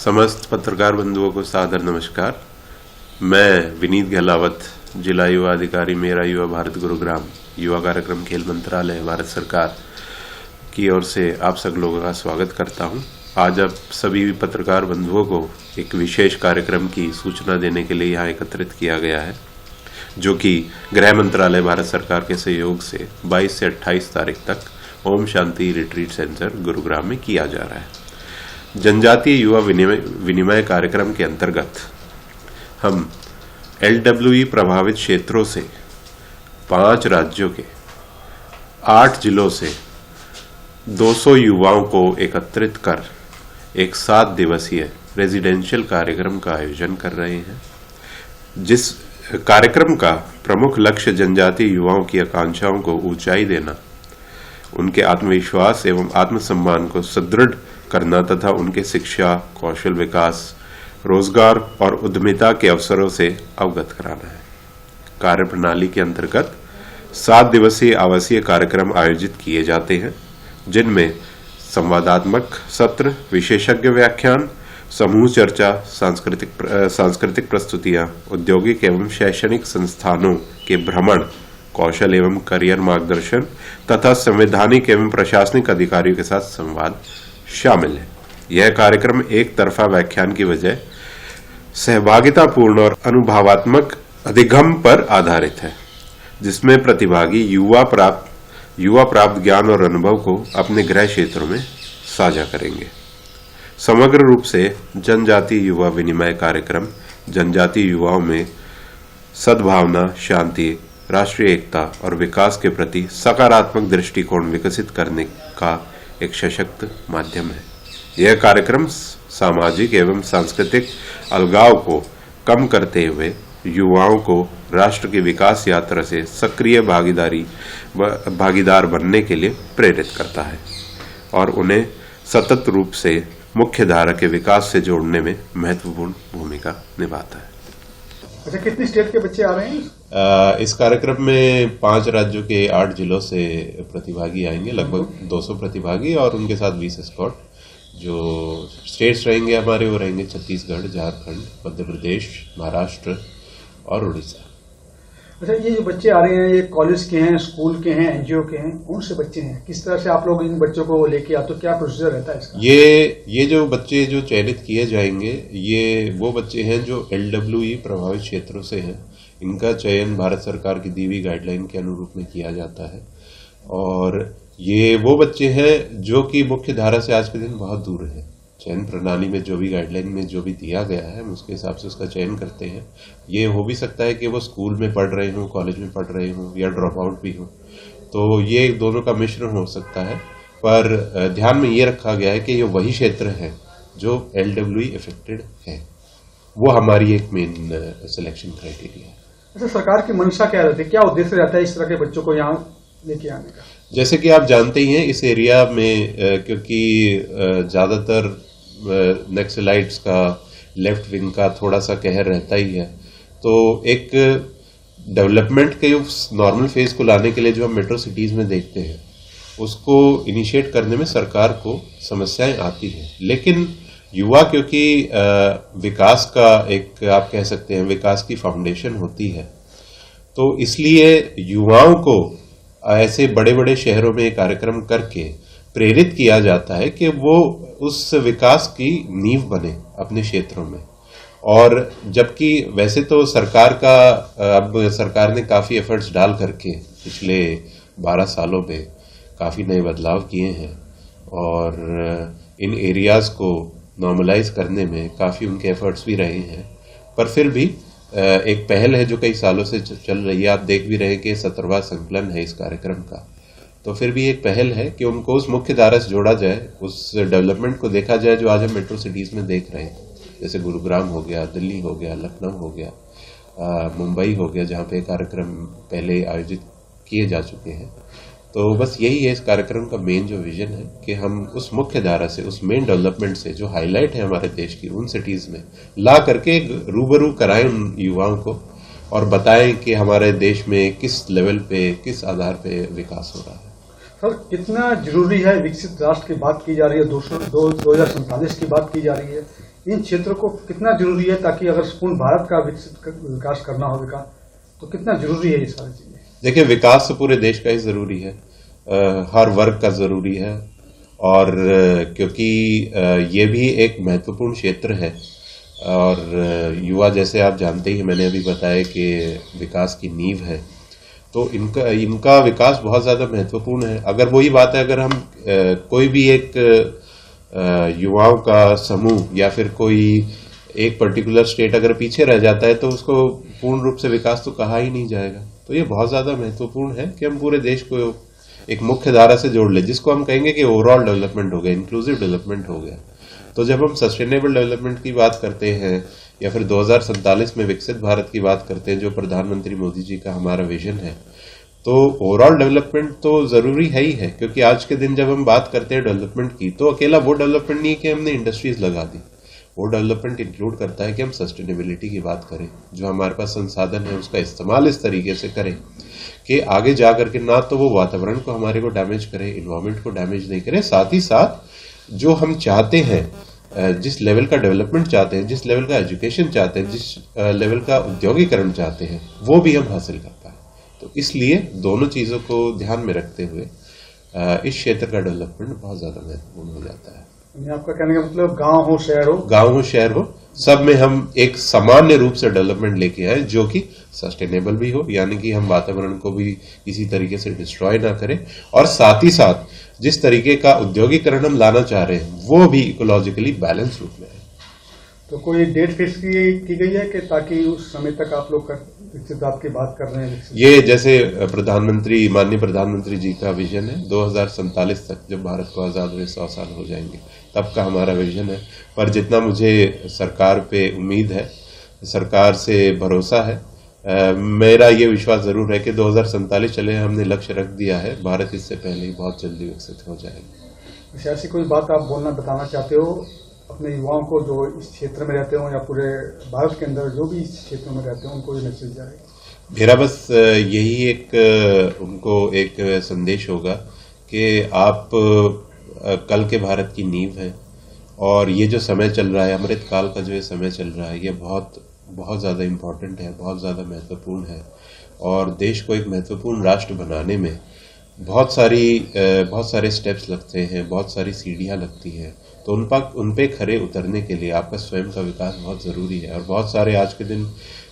समस्त पत्रकार बंधुओं को सादर नमस्कार। मैं विनीत गहलावत, जिला युवा अधिकारी मेरा युवा भारत गुरुग्राम, युवा कार्यक्रम खेल मंत्रालय भारत सरकार की ओर से आप सब लोगों का स्वागत करता हूं। आज आप सभी पत्रकार बंधुओं को एक विशेष कार्यक्रम की सूचना देने के लिए यहाँ एकत्रित किया गया है, जो कि गृह मंत्रालय भारत सरकार के सहयोग से 22 से 28 तारीख तक ओम शांति रिट्रीट सेंटर गुरुग्राम में किया जा रहा है। जनजातीय युवा विनिमय कार्यक्रम के अंतर्गत हम LWE प्रभावित क्षेत्रों से 5 राज्यों के 8 जिलों से 200 युवाओं को एकत्रित कर एक 7 दिवसीय रेजिडेंशियल कार्यक्रम का आयोजन कर रहे हैं। जिस कार्यक्रम का प्रमुख लक्ष्य जनजातीय युवाओं की आकांक्षाओं को ऊंचाई देना, उनके आत्मविश्वास एवं आत्मसम्मान को सुदृढ़ करना तथा उनके शिक्षा, कौशल विकास, रोजगार और उद्यमिता के अवसरों से अवगत कराना है। कार्यप्रणाली के अंतर्गत 7 दिवसीय आवासीय कार्यक्रम आयोजित किए जाते हैं, जिनमें संवादात्मक सत्र, विशेषज्ञ व्याख्यान, समूह चर्चा, सांस्कृतिक प्रस्तुतियां, औद्योगिक एवं शैक्षणिक संस्थानों के भ्रमण, कौशल एवं करियर मार्गदर्शन तथा संवैधानिक एवं प्रशासनिक अधिकारियों के साथ संवाद शामिल है। यह कार्यक्रम एक तरफा व्याख्यान की बजाय सहभागितापूर्ण और अनुभवात्मक अधिगम पर आधारित है, जिसमें प्रतिभागी युवा प्राप्त ज्ञान और अनुभव को अपने गृह क्षेत्रों में साझा करेंगे। समग्र रूप से जनजातीय युवा विनिमय कार्यक्रम जनजातीय युवाओं में सद्भावना, शांति, राष्ट्रीय एकता और विकास के प्रति सकारात्मक दृष्टिकोण विकसित करने का एक सशक्त माध्यम है। यह कार्यक्रम सामाजिक एवं सांस्कृतिक अलगाव को कम करते हुए युवाओं को राष्ट्र की विकास यात्रा से सक्रिय भागीदार बनने के लिए प्रेरित करता है और उन्हें सतत रूप से मुख्य धारा के विकास से जोड़ने में महत्वपूर्ण भूमिका निभाता है। अच्छा, कितने स्टेट के बच्चे आ रहे हैं? इस कार्यक्रम में 5 राज्यों के 8 जिलों से प्रतिभागी आएंगे, लगभग 200 प्रतिभागी और उनके साथ 20 एस्कॉर्ट। जो स्टेट्स रहेंगे हमारे वो रहेंगे छत्तीसगढ़, झारखंड, मध्य प्रदेश, महाराष्ट्र और उड़ीसा। अच्छा, ये जो बच्चे आ रहे हैं ये कॉलेज के हैं, स्कूल के हैं, NGO के हैं, कौन से बच्चे हैं? किस तरह से आप लोग इन बच्चों को लेके आते हो? क्या प्रोसीजर रहता है इसका? ये जो बच्चे जो चयनित किए जाएंगे, ये वो बच्चे हैं जो LWE प्रभावित क्षेत्रों से हैं। इनका चयन भारत सरकार की दी हुई गाइडलाइन के अनुरूप में किया जाता है और ये वो बच्चे हैं जो कि मुख्य धारा से आज के दिन बहुत दूर है। चयन प्रणाली में जो भी गाइडलाइन में जो भी दिया गया है, हम उसके हिसाब से उसका चयन करते हैं। ये हो भी सकता है कि वो स्कूल में पढ़ रहे हों, कॉलेज में पढ़ रहे हों या ड्रॉप आउट भी हो, तो ये दोनों का मिश्रण हो सकता है। पर ध्यान में ये रखा गया है कि ये वही क्षेत्र है जो LWE इफेक्टेड है। वो हमारी एक मेन सिलेक्शन क्राइटेरिया है। अच्छा, सरकार की मंशा क्या रहती है? क्या उद्देश्य रहता है इस तरह के बच्चों को यहाँ लेके आने का? जैसे कि आप जानते ही हैं, इस एरिया में क्योंकि ज्यादातर नक्सलाइट्स का, लेफ्ट विंग का थोड़ा सा कहर रहता ही है, तो एक डेवलपमेंट के नॉर्मल फेज को लाने के लिए जो हम मेट्रो सिटीज में देखते हैं, उसको इनिशिएट करने में सरकार को समस्याएं आती हैं। लेकिन युवा क्योंकि विकास का एक, आप कह सकते हैं, विकास की फाउंडेशन होती है, तो इसलिए युवाओं को ऐसे बड़े बड़े शहरों में कार्यक्रम करके प्रेरित किया जाता है कि वो उस विकास की नींव बने अपने क्षेत्रों में। और जबकि वैसे तो अब सरकार ने काफी एफर्ट्स डाल करके पिछले 12 सालों में काफी नए बदलाव किए हैं और इन एरियाज को नॉर्मलाइज करने में काफी उनके एफर्ट्स भी रहे हैं। पर फिर भी एक पहल है जो कई सालों से चल रही है। आप देख भी रहे हैं कि 17वां संकलन है इस कार्यक्रम का, तो फिर भी एक पहल है कि उनको उस मुख्य धारा से जोड़ा जाए, उस डेवलपमेंट को देखा जाए जो आज हम मेट्रो सिटीज में देख रहे हैं, जैसे गुरुग्राम हो गया, दिल्ली हो गया, लखनऊ हो गया, मुंबई हो गया, जहाँ पे कार्यक्रम पहले आयोजित किए जा चुके हैं। तो बस यही है इस कार्यक्रम का मेन जो विजन है कि हम उस मुख्य धारा से, उस मेन डेवलपमेंट से जो हाईलाइट है हमारे देश की, उन सिटीज में ला करके रूबरू कराएं उन युवाओं को और बताएं कि हमारे देश में किस लेवल पे, किस आधार पे विकास हो रहा है। सर, कितना जरूरी है विकसित राष्ट्र की बात की जा रही है, 2047 की बात की जा रही है, इन क्षेत्रों को कितना जरूरी है, ताकि अगर पूर्ण भारत का विकास करना हो तो कितना जरूरी है ये सारी चीजें? देखिए, विकास तो पूरे देश का ही जरूरी है, हर वर्ग का जरूरी है। और क्योंकि ये भी एक महत्वपूर्ण क्षेत्र है और युवा, जैसे आप जानते ही, मैंने अभी बताया कि विकास की नींव है, तो इनका विकास बहुत ज्यादा महत्वपूर्ण है। अगर वही बात है, अगर हम कोई भी एक युवाओं का समूह या फिर कोई एक पर्टिकुलर स्टेट अगर पीछे रह जाता है तो उसको पूर्ण रूप से विकास तो कहा ही नहीं जाएगा। तो ये बहुत ज्यादा महत्वपूर्ण है कि हम पूरे देश को एक मुख्य धारा से जोड़ ले, जिसको हम कहेंगे कि ओवरऑल डेवलपमेंट हो गया, इंक्लूसिव डेवलपमेंट हो गया। तो जब हम सस्टेनेबल डेवलपमेंट की बात करते हैं या फिर 2047 में विकसित भारत की बात करते हैं, जो प्रधानमंत्री मोदी जी का हमारा विजन है, तो ओवरऑल डेवलपमेंट तो जरूरी है ही है। क्योंकि आज के दिन जब हम बात करते हैं डेवलपमेंट की, तो अकेला वो डेवलपमेंट नहीं है कि हमने इंडस्ट्रीज लगा दी। वो डेवलपमेंट इंक्लूड करता है कि हम सस्टेनेबिलिटी की बात करें, जो हमारे पास संसाधन है उसका इस्तेमाल इस तरीके से करें कि आगे जा करके ना तो वो वातावरण को हमारे को डैमेज करे, इन्वायरमेंट को डैमेज नहीं करे, साथ ही साथ जो हम चाहते हैं, जिस लेवल का डेवलपमेंट चाहते हैं, जिस लेवल का एजुकेशन चाहते हैं, जिस लेवल का उद्योगीकरण चाहते हैं, वो भी हम हासिल कर पाए। तो इसलिए दोनों चीजों को ध्यान में रखते हुए इस क्षेत्र का डेवलपमेंट बहुत ज्यादा महत्वपूर्ण हो जाता है। आपका कहने का मतलब गांव हो शहर हो, सब में हम एक सामान्य रूप से डेवलपमेंट लेके आए, जो कि सस्टेनेबल भी हो, यानी कि हम वातावरण को भी किसी तरीके से डिस्ट्रॉय ना करें, और साथ ही साथ जिस तरीके का उद्योगीकरण हम लाना चाह रहे हैं वो भी इकोलॉजिकली बैलेंस रूप में है। तो कोई डेट फिक्स की गई है कि ताकि उस समय तक आप लोग विकसित भारत की बात कर रहे हैं? ये जैसे माननीय प्रधानमंत्री जी का विजन है, 2047 तक जब भारत को आजाद हुए 100 साल हो जाएंगे, तब का हमारा विजन है। पर जितना मुझे सरकार पे उम्मीद है, सरकार से भरोसा है, मेरा ये विश्वास जरूर है कि 2047 चले, हमने लक्ष्य रख दिया है, भारत इससे पहले ही बहुत जल्दी विकसित हो जाएगा। ऐसी कोई बात आप बताना चाहते हो अपने युवाओं को, जो इस क्षेत्र में रहते हो या पूरे भारत के अंदर जो भी इस क्षेत्र में रहते हो, उनको ये मैसेज जाए? मेरा बस यही एक उनको एक संदेश होगा कि आप कल के भारत की नींव है, और ये जो समय चल रहा है, अमृत काल का जो ये समय चल रहा है, ये बहुत बहुत ज़्यादा इम्पोर्टेंट है, बहुत ज़्यादा महत्वपूर्ण है। और देश को एक महत्वपूर्ण राष्ट्र बनाने में बहुत सारे स्टेप्स लगते हैं, बहुत सारी सीढ़ियाँ लगती हैं। तो उन पे खरे उतरने के लिए आपका स्वयं का विकास बहुत ज़रूरी है। और बहुत सारे आज के दिन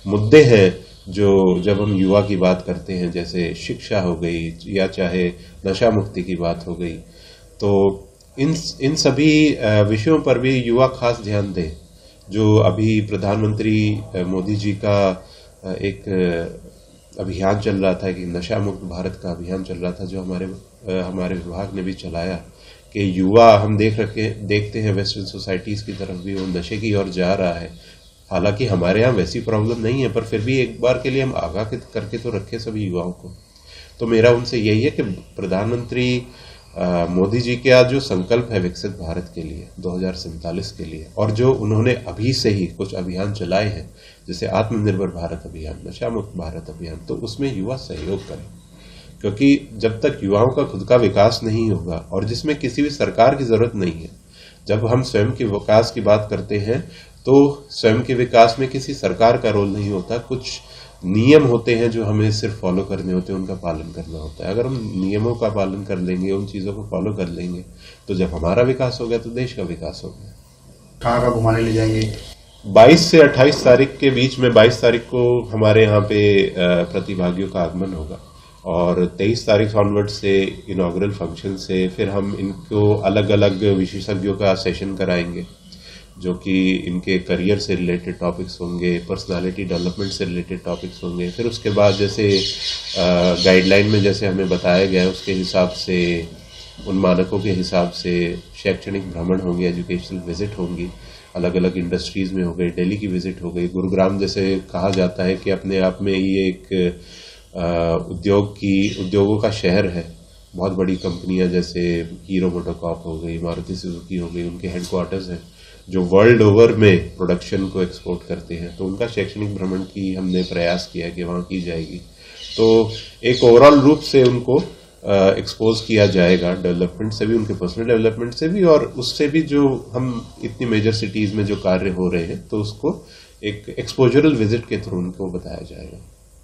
मुद्दे हैं जो जब हम युवा की बात करते हैं, जैसे शिक्षा हो गई या चाहे नशा मुक्ति की बात हो गई, तो इन सभी विषयों पर भी युवा खास ध्यान दें। जो अभी प्रधानमंत्री मोदी जी का एक अभियान चल रहा था कि नशा मुक्त भारत का अभियान चल रहा था, जो हमारे विभाग ने भी चलाया, कि युवा हम देखते हैं वेस्टर्न सोसाइटीज की तरफ भी वो नशे की ओर जा रहा है। हालांकि हमारे यहाँ वैसी प्रॉब्लम नहीं है, पर फिर भी एक बार के लिए हम आगाह करके तो रखें सभी युवाओं को। तो मेरा उनसे यही है कि प्रधानमंत्री मोदी जी का जो संकल्प है विकसित भारत के लिए 2047 के लिए, और जो उन्होंने अभी से ही कुछ अभियान चलाए हैं, जैसे आत्मनिर्भर भारत अभियान, नशा मुक्त भारत अभियान, तो उसमें युवा सहयोग करें। क्योंकि जब तक युवाओं का खुद का विकास नहीं होगा, और जिसमें किसी भी सरकार की जरूरत नहीं है, जब हम स्वयं के विकास की बात करते हैं तो स्वयं के विकास में किसी सरकार का रोल नहीं होता, कुछ नियम होते हैं जो हमें सिर्फ फॉलो करने होते हैं, उनका पालन करना होता है। अगर हम नियमों का पालन कर लेंगे, उन चीजों को फॉलो कर लेंगे, तो जब हमारा विकास हो गया तो देश का विकास हो गया। कहाँ का घुमाने ले जाएंगे? 22 से 28 तारीख के बीच में, 22 तारीख को हमारे यहाँ पे प्रतिभागियों का आगमन होगा, और 23 तारीख ऑनवर्ड से इनॉग्रल फंक्शन से फिर हम इनको अलग अलग विशेषज्ञों का सेशन कराएंगे, जो कि इनके करियर से रिलेटेड टॉपिक्स होंगे, पर्सनालिटी डेवलपमेंट से रिलेटेड टॉपिक्स होंगे। फिर उसके बाद जैसे गाइडलाइन में जैसे हमें बताया गया है, उसके हिसाब से, उन मानकों के हिसाब से शैक्षणिक भ्रमण होंगे, एजुकेशनल विजिट होंगी, अलग अलग इंडस्ट्रीज में हो गई, दिल्ली की विजिट हो गई। गुरुग्राम जैसे कहा जाता है कि अपने आप में ये एक उद्योगों का शहर है। बहुत बड़ी कंपनियां जैसे हीरो मोटोकॉर्प हो गई, मारुति सुजुकी हो गई, उनके हेडक्वार्टर्स हैं जो वर्ल्ड ओवर में प्रोडक्शन को एक्सपोर्ट करते हैं। तो उनका शैक्षणिक भ्रमण की हमने प्रयास किया कि वहाँ की जाएगी। तो एक ओवरऑल रूप से उनको एक्सपोज किया जाएगा, डेवलपमेंट से भी, उनके पर्सनल डेवलपमेंट से भी, और उससे भी जो हम इतनी मेजर सिटीज में जो कार्य हो रहे हैं तो उसको एक एक्सपोजरल विजिट के थ्रू उनको बताया जाएगा।